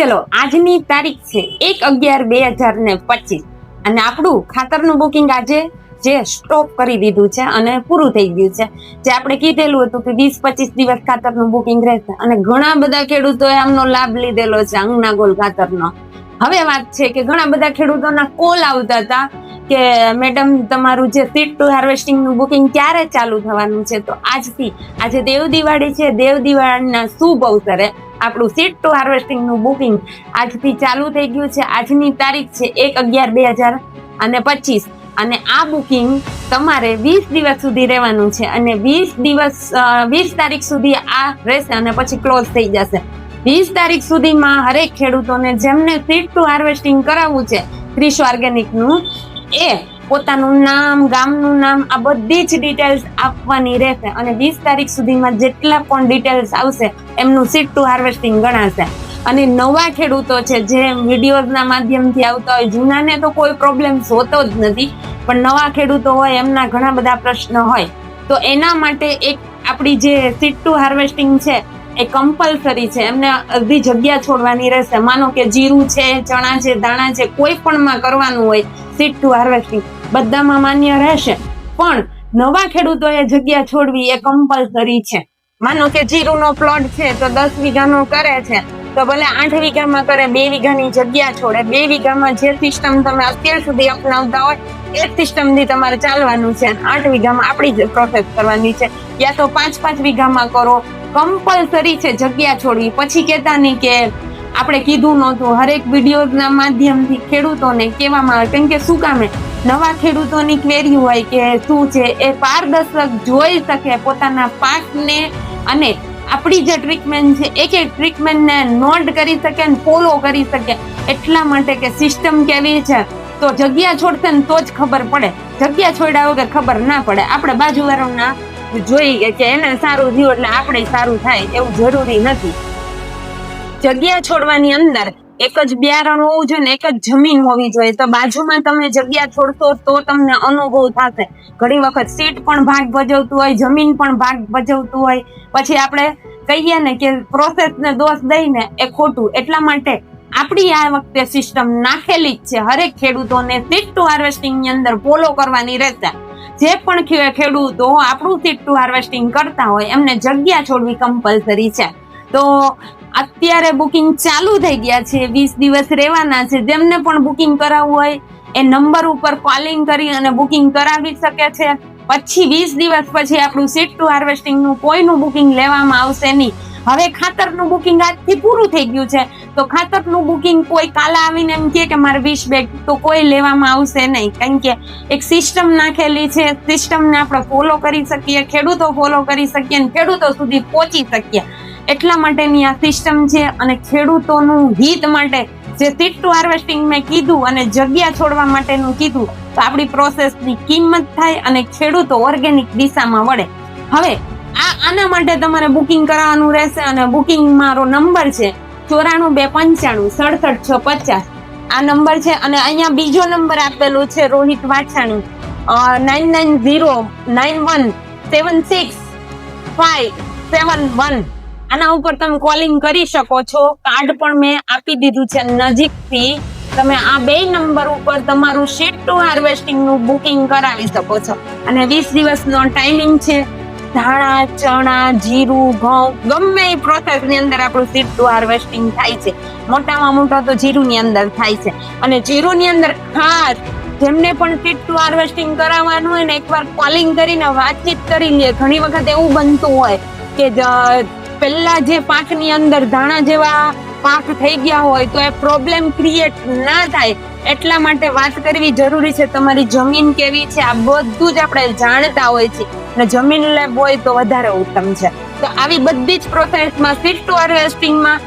ચલો આજની તારીખ છે 1/11/2025 અને આપણું ખાતરનું બુકિંગ આજે જે સ્ટોપ કરી દીધું છે અને પૂરું થઈ ગયું છે. જે આપણે કીધેલું હતું કે 20-25 દિવસ ખાતરનું બુકિંગ રહેશે અને ઘણા બધા ખેડૂતોએ આમનો લાભ લીધેલો છે અંગના ગોલ ખાતરનો. હવે વાત છે કે ઘણા બધા ખેડૂતોના કોલ આવતા હતા કે મેડમ તમારું જે સીડ ટુ હાર્વેસ્ટિંગ નું બુકિંગ ક્યારે ચાલુ થવાનું છે. તો આજથી, આજે દેવ દિવાળી છે, દેવ દિવાળીના શુભ અવસરે આપણું સીડ ટુ હાર્વેસ્ટિંગ નું બુકિંગ આજથી ચાલુ થઈ ગયું છે. આજની તારીખ છે 1/11/2025 અને આ બુકિંગ તમારે 20 દિવસ સુધી રહેવાનું છે અને 20 તારીખ સુધી આ રહેશે અને પછી ક્લોઝ થઈ જશે. 20 તારીખ સુધીમાં હરેક ખેડૂતોને જેમને સીડ ટુ હાર્વેસ્ટિંગ કરાવવું છે ક્રિશ ઓર્ગેનિક નું, એ પોતાનું નામ, ગામનું નામ, આ બધી જ ડિટેલ્સ આપવાની રહેશે અને 20 તારીખ સુધીમાં જેટલા પણ ડિટેલ્સ આવશે એમનું સીડ ટુ હાર્વેસ્ટિંગ ગણાશે. અને નવા ખેડૂતો છે જે વિડીયોઝના માધ્યમથી આવતા હોય, જૂનાને તો કોઈ પ્રોબ્લેમ હોતો જ નથી, પણ નવા ખેડૂતો હોય એમના ઘણા બધા પ્રશ્નો હોય, તો એના માટે એક આપણી જે સીડ ટુ હાર્વેસ્ટિંગ છે એ કમ્પલસરી છે. એમને અડધી જગ્યા છોડવાની રહેશે. માનો કે જીરું છે, ચણા છે, દાણા છે, કોઈ પણમાં કરવાનું હોય સીડ ટુ હાર્વેસ્ટિંગ બધામાં માન્ય રહેશે, પણ નવા ખેડૂતોએ જગ્યા છોડવી એ કમ્પલસરી છે. માનો કે જીરુનો પ્લોટ છે તો 10 વીઘાનો કરે છે તો ભલે 8 વીઘામાં કરે, 2 વીઘાની જગ્યા છોડે. 2 વીઘામાં જે સિસ્ટમ તમે અત્યાર સુધી અપનાવતા હોય એ સિસ્ટમથી તમારે ચાલવાનું છે. 8 વીઘામાં આપણી જ પ્રોસેસ કરવાની છે. યા તો 5-5 વીઘામાં કરો. કમ્પલસરી છે જગ્યા છોડવી. પછી કહેતા નહીં કે આપણે કીધું નહોતું. હરેક વિડીયોઝના માધ્યમથી ખેડૂતોને કહેવામાં આવે, કેમ કે શું કામે નવા ખેડૂતોની ક્વેરી હોય કે શું છે એ પારદર્શક જોઈ શકે પોતાના પાકને અને આપણી જે ટ્રીટમેન્ટ છે એક ટ્રીટમેન્ટને નોટ કરી શકે અને ફોલો કરી શકે. એટલા માટે કે સિસ્ટમ કેવી છે તો જગ્યા છોડશે ને તો જ ખબર પડે. જગ્યા છોડ્યા વગર ખબર ના પડે. આપણે બાજુવાળાના જોઈએ કે એને સારું થયું એટલે આપણે સારું થાય એવું જરૂરી નથી. જગ્યા છોડવાની અંદર એક જ બિયારણ હોવું જોઈએ ને એક જ જમીન હોવી જોઈએ. તો બાજુમાં તમે જગ્યા છોડશો તો તમને અનુભવ થશે. ઘણી વખત સીટ પણ ભાગ ભજવતું હોય, જમીન પણ ભાગ ભજવતું હોય. પછી આપણે કહીએ ને કે પ્રોસેસને દોષ દઈને એ ખોટું. એટલા માટે આપણી આ વખતે સિસ્ટમ નાખેલી જ છે. હરેક ખેડૂતોને સીડ ટુ હાર્વેસ્ટિંગ ની અંદર ફોલો કરવાની રહેશે. જે પણ ખેડૂતો આપણું સીડ ટુ હાર્વેસ્ટિંગ કરતા હોય એમને જગ્યા છોડવી કમ્પલસરી છે. તો અત્યારે બુકિંગ ચાલુ થઈ ગયા છે. 20 દિવસ રહેવાના છે. જેમને પણ બુકિંગ કરાવવું હોય એ નંબર ઉપર કોલિંગ કરી અને બુકિંગ કરાવી શકે છે. પછી 20 દિવસ પછી આપણું સીડ ટુ હાર્વેસ્ટિંગ નું કોઈનું બુકિંગ લેવામાં આવશે નહીં. હવે ખાતરનું બુકિંગ આજથી પૂરું થઈ ગયું છે તો ખાતરનું બુકિંગ કોઈ કાલે આવીને એમ કે મારે 20 બેગ તો કોઈ લેવામાં આવશે નહીં. કારણ કે એક સિસ્ટમ નાખેલી છે. સિસ્ટમને આપણે ફોલો કરી શકીએ, ખેડૂતો ફોલો કરી શકીએ અને ખેડૂતો સુધી પહોંચી શકીએ. એટલા માટેની આ સિસ્ટમ છે અને ખેડૂતોનું હિત માટે જે સીડ ટુ હાર્વેસ્ટિંગ મેં કીધું અને જગ્યા છોડવા માટેનું કીધું તો આપણી પ્રોસેસની કિંમત થાય અને ખેડૂતો ઓર્ગેનિક દિશામાં વળે. હવે આના માટે તમારે બુકિંગ કરાવવાનું રહેશે અને બુકિંગ મારો નંબર છે 9425967650. આ નંબર છે અને અહીંયા બીજો નંબર આપેલો છે રોહિત વાછાણી 9909176571. આના ઉપર તમે કોલિંગ કરી શકો છો. કાર્ડ પણ મેં આપી દીધું છે નજીકથી. તમે આ 2 નંબર ઉપર તમારું સીડ ટુ હાર્વેસ્ટિંગ નું બુકિંગ કરાવી શકો છો અને 20 દિવસનો ટાઈમિંગ છે. ધાણા, ચણા, જીરું, ઘઉં ગમે એ પ્રોસેસ ની અંદર આપણું સીડ ટુ હાર્વેસ્ટિંગ થાય છે. મોટામાં મોટા તો જીરું ની અંદર થાય છે અને જીરું ની અંદર ખાસ જેમને પણ સીડ ટુ હાર્વેસ્ટિંગ કરાવવાનું હોય ને એકવાર કોલિંગ કરીને વાતચીત કરી લે. ઘણી વખત એવું બનતું હોય કે પહેલા જે પાકની અંદર ધાણા જેવા પાક થઈ ગયા હોય તો એ પ્રોબ્લેમ ક્રિએટ ના થાય એટલા માટે વાત કરવી જરૂરી છે. તમારી જમીન કેવી છે આ બધું જ આપણે જાણતા હોય છે અને જમીન લેબ હોય તો વધારે ઉત્તમ છે. તો આવી બધી જ પ્રોસેસમાં સીડ ટુ હાર્વેસ્ટિંગમાં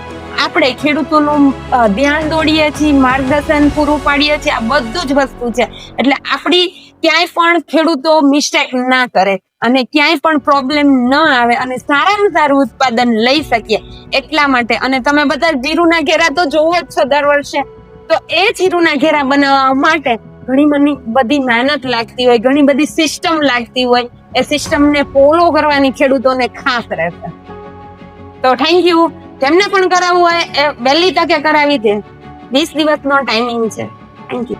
આપણે ખેડૂતોનું ધ્યાન દોડીએ છીએ, માર્ગદર્શન પૂરું પાડીએ છીએ. આ બધું જ વસ્તુ છે એટલે આપણી ક્યાંય પણ ખેડૂતો મિસ્ટેક ના કરે અને ક્યાંય પણ પ્રોબ્લેમ ન આવે અને સારામાં સારું ઉત્પાદન લઈ શકીએ એટલા માટે. અને તમે બધા જીરુના ઘેરા તો જોવો જ છો દર વર્ષે. તો એ જીરુના ઘેરા બનાવવા માટે ઘણી બધી મહેનત લાગતી હોય, ઘણી બધી સિસ્ટમ લાગતી હોય. એ સિસ્ટમને ફોલો કરવાની ખેડૂતોને ખાસ રહેશે. તો થેન્ક યુ. જેમને પણ કરાવવું હોય એ વહેલી તકે કરાવી દે. 20 દિવસનો ટાઈમિંગ છે. Thank you.